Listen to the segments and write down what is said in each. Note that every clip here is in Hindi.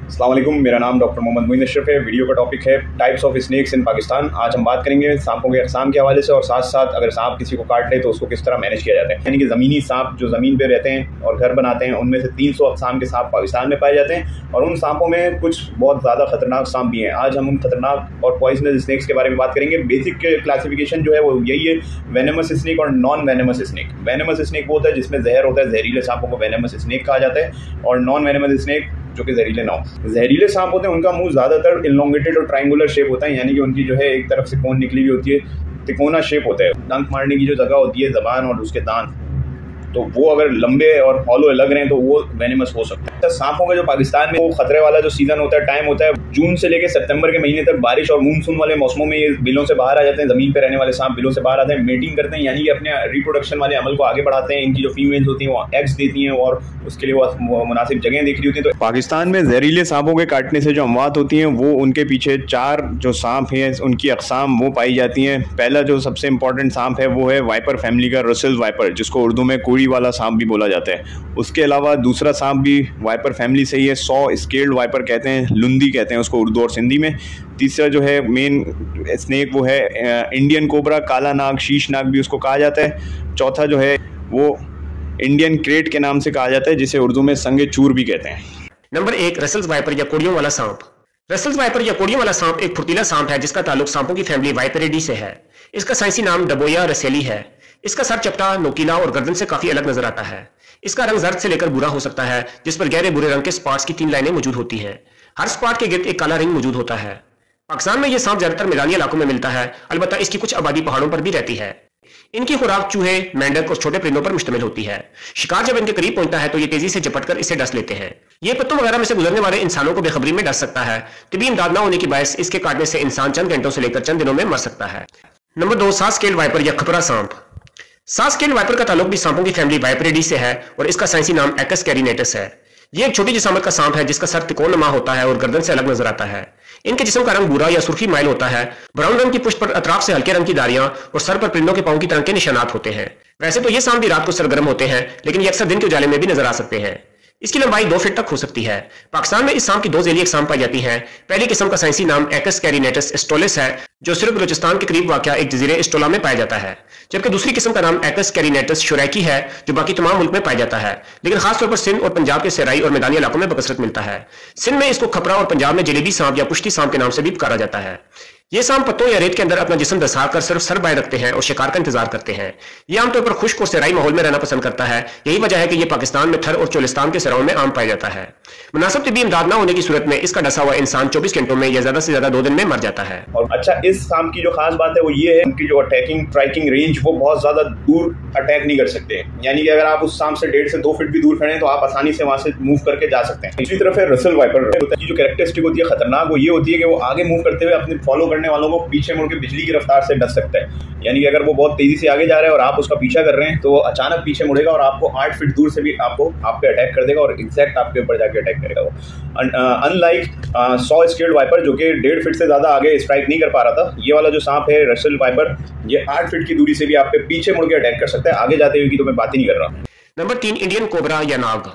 अस्सलाम वालेकुम, मेरा नाम डॉक्टर मोहम्मद मोइन अशरफ है। वीडियो का टॉपिक है types of snakes in Pakistan. आज हम बात करेंगे सांपों के अक़साम के हवाले से और साथ साथ अगर सांप किसी को काट ले तो उसको किस तरह मैनेज किया जाता है। यानी कि ज़मीनी सांप जो ज़मीन पे रहते हैं और घर बनाते हैं, उनमें से 300 अक़साम के सांप पाकिस्तान में पाए जाते हैं और उन सांपों में कुछ बहुत ज़्यादा खतरनाक सांप भी हैं। आज हम उन खतरनाक और पॉइजनस स्नेक्स के बारे में बात करेंगे। बेसिक क्लासिफिकेशन जो है वो यही है, वेनेमस स्नेक और non venomous snake. Venomous snake वो होता है जिसमें जहर होता है, जहरीले सांपों को वेनेमस स्नेक कहा जाता है, और नॉन वेनेमस स्नेक जो कि जहरीले ना हो। जहरीले सांप होते हैं उनका मुंह ज़्यादातर इलॉन्गेटेड और ट्रायंगुलर शेप होता है, यानी कि उनकी जो है एक तरफ से कोन निकली हुई होती है, तिकोना शेप होता है। डंक मारने की जो जगह होती है ज़बान और उसके दांत, तो वो अगर लंबे और हॉलो लग रहे हैं तो वो वेनेमस हो सकता है। तो सांपों का जो पाकिस्तान में वो खतरे वाला जो सीजन होता है, टाइम होता है जून से लेकर सितंबर के महीने तक। बारिश और मानसून वाले मौसमों में ये बिलों से बाहर आ जाते हैं। ज़मीन पे रहने वाले सांप बिलों से बाहर आते हैं, मेटिंग करते हैं, यानी कि अपने रिप्रोडक्शन वाले अमल को आगे बढ़ाते हैं। इनकी जो फीमेल्स होती हैं वो एग्स देती हैं और उसके लिए वो मुनासिब जगह देख रही होती है। तो पाकिस्तान में जहरीले सांपों के काटने से जो अमवात होती हैं वो उनके पीछे 4 जो सांप हैं उनकी अक़साम वो पाई जाती हैं। पहला जो सबसे इंपॉर्टेंट सांप है वो है वाइपर फैमिली का रसेल वाइपर, जिसको उर्दू में कोड़ी वाला सांप भी बोला जाता है। उसके अलावा दूसरा सांप भी वाइपर फैमिली से ही है, 100 स्केल्ड वाइपर कहते हैं, लुंदी कहते हैं उसको उर्दू और सिंधी में। तीसरा जो है मेन स्नेक वो है इंडियन कोबरा, काला नाग, शीश नाग भी उसको कहा जाता है। चौथा जो है वो इंडियन क्रेट के नाम से कहा जाता है, जिसे उर्दू में संगे चूर भी कहते हैं। नंबर 1, रसेल्स वाइपर या कोड़ियों वाला सांप। रसेल्स वाइपर या कोड़ियों वाला सांप एक फुर्तीला सांप है जिसका ताल्लुक सांपों की फैमिली वाइपरिडी से है। इसका साइंसी नाम डबोया रसेली है। इसका सर चपटा, नोकीला और गर्दन से काफी अलग नजर आता है। इसका रंग जर्द से लेकर भूरा हो सकता है, जिस पर गहरे भूरे रंग के स्पॉट्स की 3 लाइनें मौजूद होती हैं। हर स्पॉट के गिर्द एक काला रिंग मौजूद होता है। पाकिस्तान में यह सांप ज्यादातर मैदानी इलाकों में मिलता है, अलबत्ता इसकी कुछ आबादी पहाड़ों पर भी रहती है। इनकी खुराक चूहे, मेंढक और छोटे परिंदों पर मुश्तमिल होती है। शिकार जब इनके करीब पहुंचता है तो ये तेजी से झपटकर इसे डस लेते हैं। ये पत्तों वगैरह में से गुजरने वाले इंसानों को बेखबरी में डस सकता है। तिबी इमदाद न होने की बायस इसके काटने से इंसान चंद घंटों से लेकर चंद दिनों में मर सकता है। नंबर 2, सात स्केल्ड वाइपर या खपरा सांप। सात स्केल्ड वाइपर का ताल्लुक भी सांपों की फैमिली वाइपरिडी से है और इसका साइंसी नाम एक्स कैरिनेटस है। ये एक छोटी जिस्मात का सांप है जिसका सर तिकोनुमा होता है और गर्दन से अलग नजर आता है। इनके जिस्म का रंग भूरा या सुर्खी माइल होता है। ब्राउन रंग की पुष्ट पर अतराफ से हल्के रंग की दारियां और सर पर परिंदों के पांव की तरह के निशानात होते हैं। वैसे तो ये सांप भी रात को सरगर्म होते हैं, लेकिन ये अक्सर दिन के उजाले में भी नजर आ सकते हैं। इसकी लंबाई 2 फीट तक हो सकती है। पाकिस्तान में इस सांप की 2 ज़ेली अक़साम पाई जाती हैं। पहली किस्म का साइंसी नाम एक्स कैरिनेटस एस्टोलिस है, जो सिर्फ बलूचिस्तान के करीब वाक़या एक जजीरे एस्टोला में पाया जाता है। जबकि दूसरी किस्म का नाम एक्स कैरिनेटस शुरैकी है, जो बाकी तमाम मुल्क में पाया जाता है, लेकिन खासतौर पर सिंध और पंजाब के सराई और मैदानी इलाकों में बकसरत मिलता है। सिंध में इसको खपरा और पंजाब में जलेबी सांप या पुश्ती सांप के नाम से भी पुकारा जाता है। ये सांप पत्तों या रेत के अंदर अपना जिस्म दसाकर सिर्फ सर बाएं रखते हैं और शिकार का इंतजार करते हैं। ये आमतौर पर खुश्क और सराई माहौल में रहना पसंद करता है। यही वजह है कि ये पाकिस्तान में थर और चोलिस्तान के सराओं में आम पाया जाता है। मुनासिब तिबी इमदाद न होने की सूरत में इसका डसा हुआ इंसान 24 घंटों में या ज्यादा से ज्यादा 2 दिन में मर जाता है। और अच्छा, इस सांप की जो खास बात है वो ये है, उनकी जो अटैकिंग स्ट्राइकिंग रेंज वो बहुत ज्यादा दूर अटैक नहीं कर सकते। यानी कि अगर आप उस सांप से 1.5 से 2 फीट भी दूर खड़े हैं तो आप आसानी से वहां से मूव करके जा सकते हैं। दूसरी तरफ है रसेल वाइपर की जो कैरेक्टरिस्टिक होती है खतरनाक, वो ये होती है कि वो आगे मूव करते हुए अपने फॉलो करने वालों को पीछे मुड़ के बिजली की रफ्तार से डस सकता है। यानी कि अगर वो बहुत तेजी से आगे जा रहा है और आप उसका पीछा कर रहे हैं तो वो अचानक पीछे मुड़ेगा और आपको 8 फीट दूर से भी आप पे अटैक कर देगा और एग्जैक्ट आपके ऊपर जाके अटैक करेगा वो। अनलाइक 100 स्केल्ड वाइपर जो कि 1.5 फीट से ज्यादा आगे स्ट्राइक नहीं कर पा रहा था, ये वाला जो सांप है रसेल वाइपर, ये 8 फीट की दूरी से भी आप पे पीछे मुड़ के अटैक कर सकता है। आगे जाते हुए की तो मैं बात ही नहीं कर रहा। नंबर 3, इंडियन कोबरा या नाग।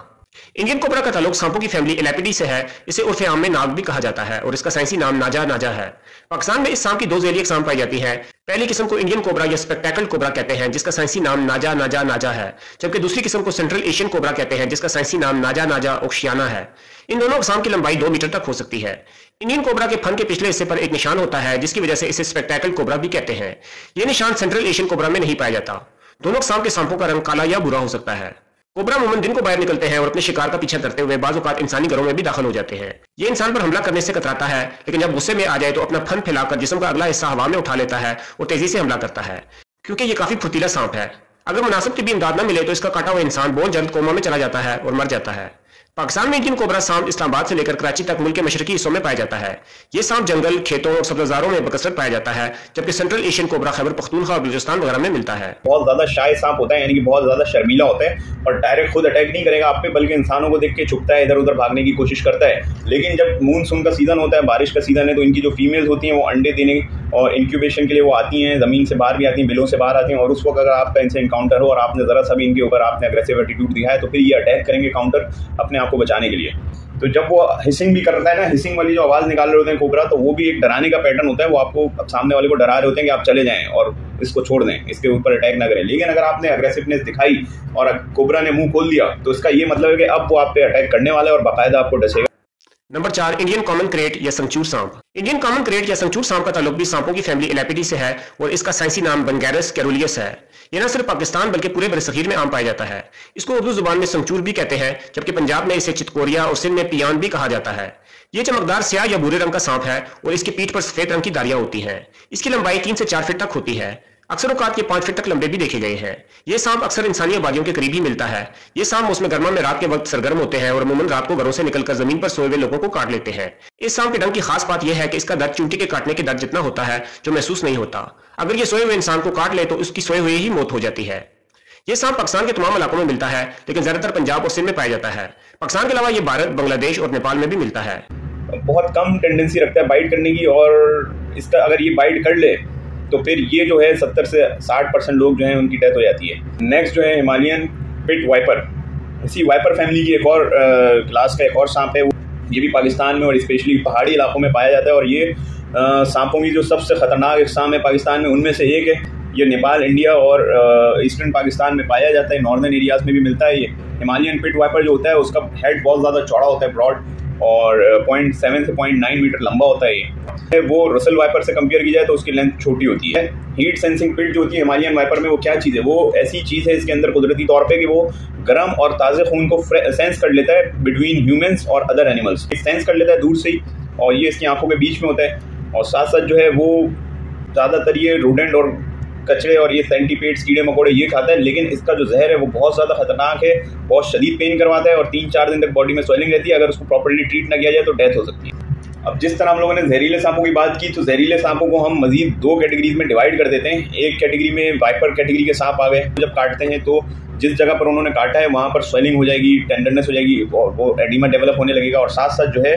इंडियन कोबरा का ताल्लुक सांपों की फैमिली एलेपिडी से है। इसे उर्फ आम में नाग भी कहा जाता है और इसका साइंसी नाम नाजा नाजा है। पाकिस्तान में इस सांप की 2 ज़ेली अक़साम पाई जाती है। पहली किस्म को इंडियन कोबरा या स्पेक्टेकल कोबरा कहते हैं, जिसका साइंसी नाम नाजा नाजा नाजा है, जबकि दूसरी किस्म को सेंट्रल एशियन कोबरा कहते हैं, जिसका साइंसी नाम नाजा नाजा ओक्शियाना है। इन दोनों अक़साम की लंबाई 2 मीटर तक हो सकती है। इंडियन कोबरा के फन के पिछले हिस्से पर एक निशान होता है, जिसकी वजह से इसे स्पेक्टेकल कोबरा भी कहते हैं। यह निशान सेंट्रल एशियन कोबरा में नहीं पाया जाता। दोनों अक़साम के सांपों का रंग काला या भूरा हो सकता है। कोबरा अमूमन दिन को बाहर निकलते हैं और अपने शिकार का पीछा करते हुए बाज़ औक़ात इंसानी घरों में भी दाखिल हो जाते हैं। ये इंसान पर हमला करने से कतराता है, लेकिन जब गुस्से में आ जाए तो अपना फन फैलाकर जिस्म का अगला हिस्सा हवा में उठा लेता है और तेजी से हमला करता है। क्योंकि ये काफी फुर्तीला सांप है, अगर मुनासिब तिबी इमदाद न मिले तो इसका काटा हुआ इंसान बहुत जल्द कोमा में चला जाता है और मर जाता है। पाकिस्तान में इंडियन कोबरा सांप इस्लामाबाद से लेकर कराची तक मुल्क के मशरकी हिस्सों में पाया जाता है। ये सांप जंगल, खेतों और सब्ज़ारों में बकसरत पाया जाता है, जबकि central Asian cobra Khyber Pakhtunkhwa और बलूचिस्तान वगैरह में मिलता है। बहुत ज्यादा शाय सांप होता है, यानी कि बहुत ज्यादा शर्मीला होता है और डायरेक्ट खुद अटैक नहीं करेगा आप पे, बल्कि इंसानों को देख के छुपता है, इधर उधर भागने की कोशिश करता है। लेकिन जब मानसून का सीजन होता है, बारिश का सीजन है, तो इनकी जो फीमेल्स होती हैं वो अंडे देने और इंक्यूबेशन के लिए वो आती हैं, जमीन से बाहर भी आती हैं, बिलों से बाहर आती हैं। और उस वक्त अगर आपका इनसे इनकाउंटर हो और आपने जरा सा भी इनके ऊपर आपने अग्रेसिव एटीट्यूड दिखाया तो फिर ये अटैक करेंगे काउंटर अपने आप को बचाने के लिए। तो जब वो हिसिंग भी करता है ना, हिसिंग वाली जो आवाज़ निकाल रहे होते हैं कोबरा, तो वो भी एक डराने का पैटर्न होता है। वो आपको सामने वाले को डरा रहे होते हैं कि आप चले जाएं और इसको छोड़ दें, इसके ऊपर अटैक ना करें। लेकिन अगर आपने अग्रेसिवनेस दिखाई और कोबरा ने मुंह खोल दिया तो इसका ये मतलब है कि अब वो आप पे अटैक करने वाला है और बाकायदा आपको डसेगा। नंबर 4, इंडियन कॉमन क्रेट या संचूर सांप। इंडियन कॉमन क्रेट या संचूर सांप का ताल्लुक भी सांपों की फैमिली एलेपिडी से है और इसका साइंसी नाम बंगैरस कैरोलियस है। यह न सिर्फ पाकिस्तान बल्कि पूरे बरसगीर में आम पाया जाता है। इसको उर्दू जुबान में संचूर भी कहते हैं, जबकि पंजाब में इसे चितकोरिया और सिंध में पियान भी कहा जाता है। यह चमकदार स्याह या भूरे रंग का सांप है और इसकी पीठ पर सफेद रंग की दारियां होती हैं। इसकी लंबाई 3 से 4 फीट तक होती है। अक्सर औकात ये 5 फीट तक लंबे भी देखे गए हैं। ये सांप अक्सर इंसानी आबादियों के करीब ही मिलता है। ये सांप मौसम गर्मा में रात के वक्त सरगर्म होते हैं और अमूमन रात को घरों से निकलकर जमीन पर सोए हुए लोगों को काट लेते हैं। इस सांप के डंक की खास बात यह है कि इसका दर्द चींटी के काटने के दर्द जितना होता है, जो महसूस नहीं होता। अगर ये सोए हुए इंसान को काट ले तो उसकी सोए हुए ही मौत हो जाती है। ये सांप पाकिस्तान के तमाम इलाकों में मिलता है, लेकिन ज्यादातर पंजाब और सिंध में पाया जाता है। पाकिस्तान के अलावा ये भारत, बांग्लादेश और नेपाल में भी मिलता है। बहुत कम टेंडेंसी रखता है बाइट करने की, और इसका अगर ये बाइट कर ले तो फिर ये जो है 70 से 60% लोग जो हैं उनकी डेथ हो जाती है। नेक्स्ट जो है हिमालयन पिट वाइपर। इसी वाइपर फैमिली की एक और क्लास का एक और सांप है। ये भी पाकिस्तान में और स्पेशली पहाड़ी इलाकों में पाया जाता है, और ये सांपों की जो सबसे ख़तरनाक इक़साम है पाकिस्तान में उनमें से एक है। ये नेपाल, इंडिया और ईस्टर्न पाकिस्तान में पाया जाता है। नॉर्दर्न एरियाज़ में भी मिलता है। ये हिमालयन पिट वाइपर जो होता है उसका हेड बहुत ज़्यादा चौड़ा होता है, ब्रॉड, और 0.7 से 0.9 मीटर लंबा होता है। ये वो रसल वाइपर से कंपेयर की जाए तो उसकी लेंथ छोटी होती है। हीट सेंसिंग पिट जो होती है हिमालयन वाइपर में, वो क्या चीज़ है? वो ऐसी चीज़ है इसके अंदर कुदरती तौर पे कि वो गर्म और ताज़े खून को सेंस कर लेता है बिटवीन ह्यूमंस और अदर एनिमल्स। सेंस कर लेता है दूर से ही, और ये इसकी आंखों के बीच में होता है। और साथ साथ जो है वो ज़्यादातर ये रोडेंट और कचरे और ये सेंटीपेड्स, कीड़े मकोड़े ये खाता है। लेकिन इसका जो जहर है वो बहुत ज़्यादा खतरनाक है, बहुत शदीद पेन करवाता है और 3-4 दिन तक बॉडी में स्वेलिंग रहती है। अगर उसको प्रॉपर्ली ट्रीट ना किया जाए तो डेथ हो सकती है। अब जिस तरह हम लोगों ने जहरीले सांपों की बात की, तो जहरीले सांपों को हम मजीद 2 कैटेगरीज में डिवाइड कर देते हैं। एक कैटेगरी में वाइपर कैटेगरी के सांप आ गए। जब काटते हैं तो जिस जगह पर उन्होंने काटा है वहाँ पर स्वेलिंग हो जाएगी, टेंडरनेस हो जाएगी और वो एडिमा डेवलप होने लगेगा, और साथ साथ जो है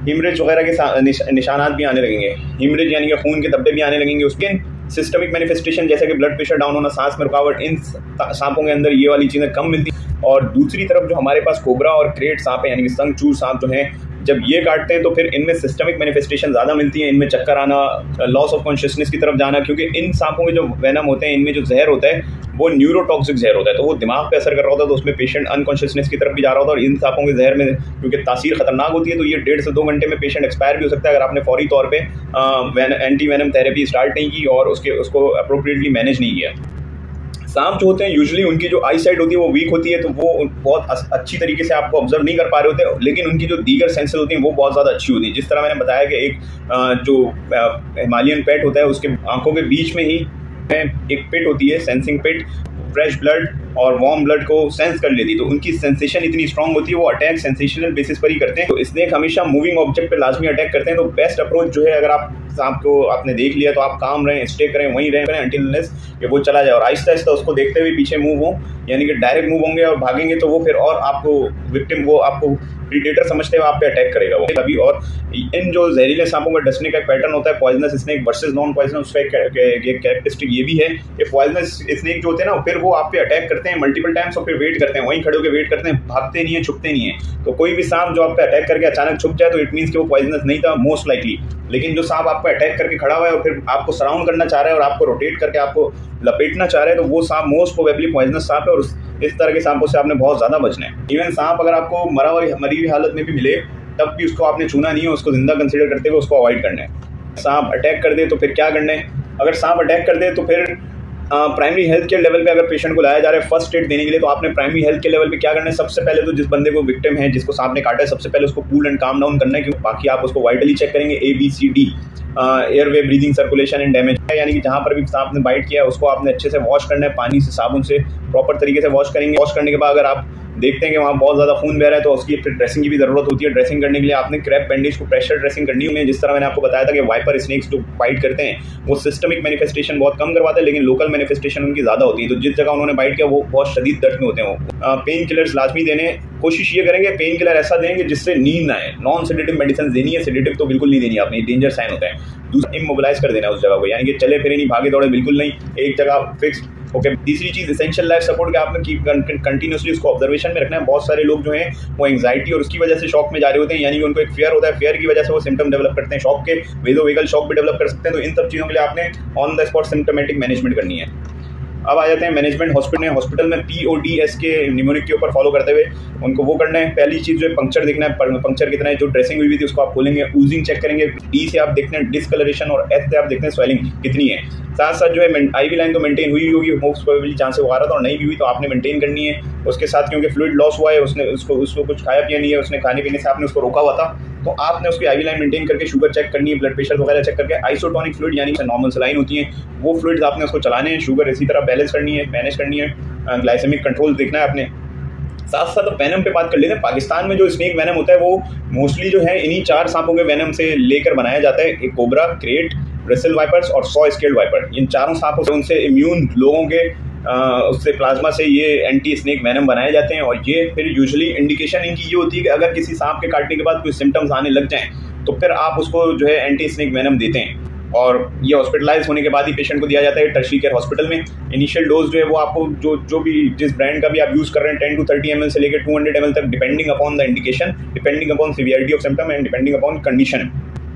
हिमरेज वगैरह के निशानात भी आने लगेंगे। हिमरेज यानी कि खून के धब्बे भी आने लगेंगे। उसके सिस्टमिक मैनिफेस्टेशन जैसे कि ब्लड प्रेशर डाउन होना, सांस में रुकावट, इन सांपों के अंदर ये वाली चीज़ें कम मिलती। और दूसरी तरफ जो हमारे पास कोबरा और क्रेट सांप है यानी कि संचूर सांप जो हैं, जब ये काटते हैं तो फिर इनमें सिस्टमिक मैनिफेस्टेशन ज़्यादा मिलती हैं। इनमें चक्कर आना, लॉस ऑफ कॉन्शियसनेस की तरफ जाना, क्योंकि इन सांपों के जो वेनम होते हैं, इनमें जो जहर होता है वो न्यूरोटॉक्सिक जहर होता है, तो वो दिमाग पे असर कर रहा होता है, तो उसमें पेशेंट अनकॉन्शियसनेस की तरफ भी जा रहा होता है। और इन सांपों के जहर में क्योंकि तासीर खतरनाक होती है तो ये 1.5 से 2 घंटे में पेशेंट एक्सपायर भी हो सकता है अगर आपने फौरी तौर पर एंटी वेनम थेरेपी स्टार्ट नहीं की और उसको अप्रोप्रिएटली मैनेज नहीं किया। सांप जो होते हैं यूजुअली उनकी जो आई साइट होती है वो वीक होती है, तो वो बहुत अच्छी तरीके से आपको ऑब्जर्व नहीं कर पा रहे होते, लेकिन उनकी जो दीगर सेंसेस होती हैं वो बहुत ज़्यादा अच्छी होती है। जिस तरह मैंने बताया कि एक जो हिमालयन पेट होता है उसके आंखों के बीच में ही एक पिट होती है, सेंसिंग पिट, फ्रेश ब्लड और वार्म ब्लड को सेंस कर लेती है, तो उनकी सेंसेशन इतनी स्ट्रांग होती है, वो अटैक सेंसेशनल बेसिस पर ही करते हैं। तो स्नेक हमेशा मूविंग ऑब्जेक्ट पे लाजमी अटैक करते हैं। तो बेस्ट अप्रोच जो है, अगर आप सांप को आपने देख लिया तो आप काम रहें, स्टे करें, वहीं रहें अनटिल अनलेस कि वो चला जाए, और आहिस्ता आहिस्ता उसको देखते हुए पीछे मूव हो, यानी कि डायरेक्ट मूव होंगे और भागेंगे तो वो फिर और आपको विक्टिम, वो आपको प्रीडेटर समझते हुए आप पे अटैक करेगा वो अभी। और इन जो जहरीले सांपों का डसने का एक पैटर्न होता है poisonous snake versus non poisonous, उसका एक कैरेक्टरिस्टिक ये भी है कि पॉइजनस स्नेक जो होते हैं ना फिर वो आप पे अटैक करते हैं मल्टीपल टाइम्स और फिर वेट करते हैं, वहीं खड़े होकर वेट करते हैं, भागते नहीं है, छुपते नहीं है। तो कोई भी सांप जो आप पे अटैक करके अचानक छुप जाए तो इट मीन्स कि वो पॉइजनस नहीं था मोस्ट लाइकली। लेकिन जो सांप आप पे अटैक करके खड़ा हुआ है और फिर आपको सराउंड करना चाह रहा है और आपको रोटेट करके आपको लपेटना चाह रहे हैं, तो वो सांप मोस्ट प्रोबेबली पॉइजनस सांप है, और इस तरह के सांपों से आपने बहुत ज़्यादा बचना है। इवन सांप अगर आपको मरी हुई हालत में भी मिले तब भी उसको आपने छूना नहीं है, उसको जिंदा कंसीडर करते हुए उसको अवॉइड करना है। सांप अटैक कर दे तो फिर क्या करना है? अगर सांप अटैक कर दे तो फिर प्राइमरी हेल्थ केयर लेवल पे अगर पेशेंट को लाया जा रहा है फर्स्ट एड देने के लिए, तो आपने प्राइमरी हेल्थ केयर लेवल पे क्या करना है? सबसे पहले तो जिस बंदे को विक्टिम है, जिसको सांप ने काटा है, सबसे पहले उसको कूल एंड काम डाउन करना है, क्योंकि बाकी आप उसको वाइटली चेक करेंगे, ABCD, airway, breathing, circulation and damage है, यानी कि जहाँ पर भी सांप ने बाइट किया है उसको आपने अच्छे से वॉश करना है, पानी से, साबुन से प्रॉपर तरीके से वॉश करेंगे। वॉश करने के बाद अगर आप देखते हैं कि वहाँ बहुत ज़्यादा खून बह रहा है तो उसकी फिर ड्रेसिंग की भी ज़रूरत होती है। ड्रेसिंग करने के लिए आपने क्रैप बैंडेज को प्रेशर ड्रेसिंग करनी है। जिस तरह मैंने आपको बताया था कि वाइपर स्नेक्स जो बाइट करते हैं वो सिस्टमिक मैनिफेस्टेशन बहुत कम करवाते हैं, लेकिन लोकल मैनिफेस्टेशन उनकी ज़्यादा होती है। तो जिस जगह उन्होंने बाइट किया वो बहुत शदीद दर्द में होते हैं। वो पेन किलर्स लाजमी देने कोशिश ये करेंगे, पेन किलर ऐसा देंगे जिससे नींद ना आए। नॉन सेडेटिव मेडिसिन देनी है, सेडेटिव तो बिल्कुल नहीं देनी आपने, डेंजर साइन होता है। दूसरा इमोबिलाइज कर देना उस जगह को, यानी कि चले फिरे नहीं, भागे दौड़े बिल्कुल नहीं, एक जगह फिक्स ओके, तीसरी चीज़ एसेंशियल लाइफ सपोर्ट का आपने कंटिन्यूसली उसको ऑब्जर्वेशन में रखना है। बहुत सारे लोग जो हैं वो एंग्जाइटी और उसकी वजह से शॉक में जा रहे होते हैं, यानी कि उनको एक फियर होता है, फियर की वजह से वो सिम्टम डेवलप करते हैं शॉक के, वेजोवेगल शॉक भी डेवलप कर सकते हैं। तो इन सब चीज़ों के लिए आपने on the spot symptomatic management करनी है। अब आ जाते हैं मैनेजमेंट। हॉस्पिटल में PODS के निमोनिक के ऊपर फॉलो करते हुए उनको वो करना है। पहली चीज़ जो है पंक्चर देखना है, पंक्चर कितना है, जो ड्रेसिंग हुई थी उसको आप खोलेंगे, ऊजिंग चेक करेंगे, D से आप देखते हैं डिस्कलरेशन और S से आप देखते हैं स्वेलिंग कितनी है। साथ साथ जो है IV लाइन तो मेंटेन हुई होगी, मोस्ट प्रोबेबली जहाँ से वो आ रहा था, और नहीं भी हुई तो आपने मेंटेन करनी है। उसके साथ क्योंकि फ्लूइड लॉस हुआ है, उसको कुछ खाया पिया नहीं है, उसने खाने पीने से आपने उसको रोका हुआ था, तो आपने उसकी IV लाइन मेंटेन करके शुगर चेक करनी है, ब्लड प्रेशर वगैरह चेक करके आइसोटोनिक फ्लूइड यानी नॉर्मल सलाइन होती है वो फ्लूइड्स आपने उसको चलाने हैं। शुगर इसी तरह बैलेंस करनी है, मैनेज करनी है, ग्लाइसेमिक कंट्रोल देखना है आपने। साथ साथ वेनम पे बात कर लेते हैं। पाकिस्तान में जो स्नेक वेनम होता है वो मोस्टली जो है इन्हीं 4 सांपों के वेनम से लेकर बनाया जाता है, एक कोबरा, क्रेट, ब्रिसल वाइपर्स और सॉ स्केल्ड वाइपर। इन चारों सांपों से उनसे इम्यून लोगों के उससे प्लाज्मा से ये एंटी स्नेक वेनम बनाए जाते हैं। और ये फिर यूजुअली इंडिकेशन इनकी ये होती है कि अगर किसी सांप के काटने के बाद कोई सिम्टम्स आने लग जाएं तो फिर आप उसको जो है एंटी स्नेक वेनम देते हैं, और ये हॉस्पिटलाइज होने के बाद ही पेशेंट को दिया जाता है टर्शियरी केयर हॉस्पिटल में। इनिशियल डोज जो है वो आपको जो भी जिस ब्रांड का भी आप यूज़ कर रहे हैं 10 to 30 ml से लेकर 200 ml तक, depending upon the indication, depending upon severity of symptom and depending upon condition,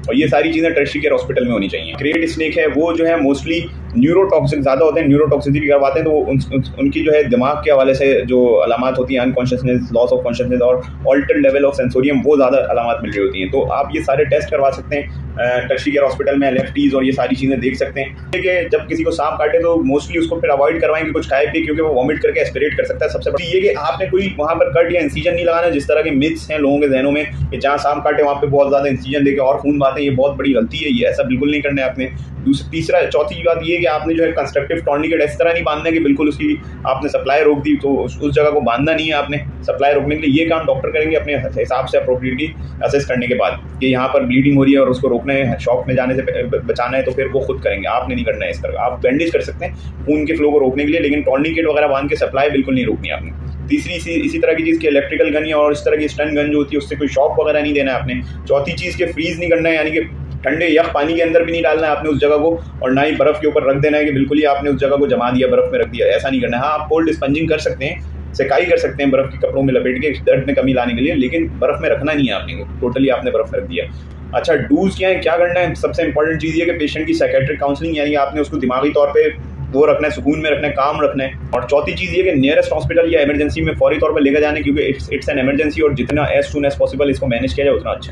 और ये सारी चीज़ें टर्शियरी केयर हॉस्पिटल में होनी चाहिए। क्रेट स्नेक है वो जो है मोस्टली न्यूरोटॉक्सिक ज़्यादा होते हैं, न्यूरोटॉक्सिसिटी करवाते हैं, तो उनकी जो है दिमाग के हवाले से जो अलामात होती हैं, अनकॉन्शियसनेस, लॉस ऑफ कॉन्शियसनेस और ऑल्टर्ड लेवल ऑफ सेंसोरियम, वो ज़्यादा अलामात मिल रही होती हैं। तो आप ये सारे टेस्ट करवा सकते हैं टर्शियरी केयर हॉस्पिटल में, LFTs और ये सारी चीज़ें देख सकते हैं। देखिए जब किसी को सांप काटे तो मोस्टली उसको फिर अवॉइड करवाएं कि कुछ खाए पिए, क्योंकि वो वॉमिट करके एस्पिरेट कर सकता है। सबसे बड़ी ये कि आपने कोई वहाँ पर कट या इंसीजन नहीं लगाना, जिस तरह के मिथ्स हैं लोगों के जहनों में कि जहाँ सांप काटे वहाँ पे बहुत ज़्यादा इंसीजन देके और खून बहाते हैं, ये बहुत बड़ी गलती है, ये ऐसा बिल्कुल नहीं करना है आपने। चौथी बात ये कि आपने जो है कंस्ट्रक्टिव टॉर्निकेट इस तरह नहीं बांधना है कि बिल्कुल उसकी आपने सप्लाई रोक दी, तो उस जगह को बांधना नहीं है आपने। सप्लाई रोकने के लिए ये काम डॉक्टर करेंगे अपने हिसाब से अप्रोप्रिएटली असेस करने के बाद कि यहाँ पर ब्लीडिंग हो रही है और उसको रोकना है, शॉक में जाने से बचाना है, तो फिर वो खुद करेंगे, आपने नहीं करना है। इस तरह आप बैंडेज कर सकते हैं खून के फ्लो को रोकने के लिए, लेकिन टॉर्निकेट वगैरह बांध के सप्लाई बिल्कुल नहीं रोकनी आपने। तीसरी इसी तरह की चीज़ की इलेक्ट्रिकल गन या और इस तरह की स्टन गन जो होती है उससे कोई शॉक वगैरह नहीं देना है आपने। चौथी चीज़ के फ्रीज नहीं करना है, यानी कि ठंडे यख पानी के अंदर भी नहीं डालना है आपने उस जगह को, और ना ही बर्फ़ के ऊपर रख देना है कि बिल्कुल ही आपने उस जगह को जमा दिया, बर्फ़ में रख दिया, ऐसा नहीं करना है। हाँ, आप कोल्ड स्पंजिंग कर सकते हैं, सेकाई कर सकते हैं बर्फ़ के कपड़ों में लपेट के दर्द में कमी लाने के लिए, लेकिन बर्फ़ में रखना नहीं है आपने, टोटली आपने बर्फ़ में रख दिया। अच्छा, डूज क्या है, क्या करना है? सबसे इंपॉर्टेंट चीज़ ये कि पेशेंट की साइकेट्रिक काउंसलिंग, यानी आपने उसको दिमागी तौर पे वो रखना है, सुकून में रखना है, काम रखना है। और चौथी चीज़ ये कि नियरेस्ट हॉस्पिटल या इमरजेंसी में फौरी तौर पर लेकर जाना है, क्योंकि इट्स एन इमरजेंसी, और जितना एज सून एज पॉसिबल इसको मैनेज किया जाए उतना अच्छा है।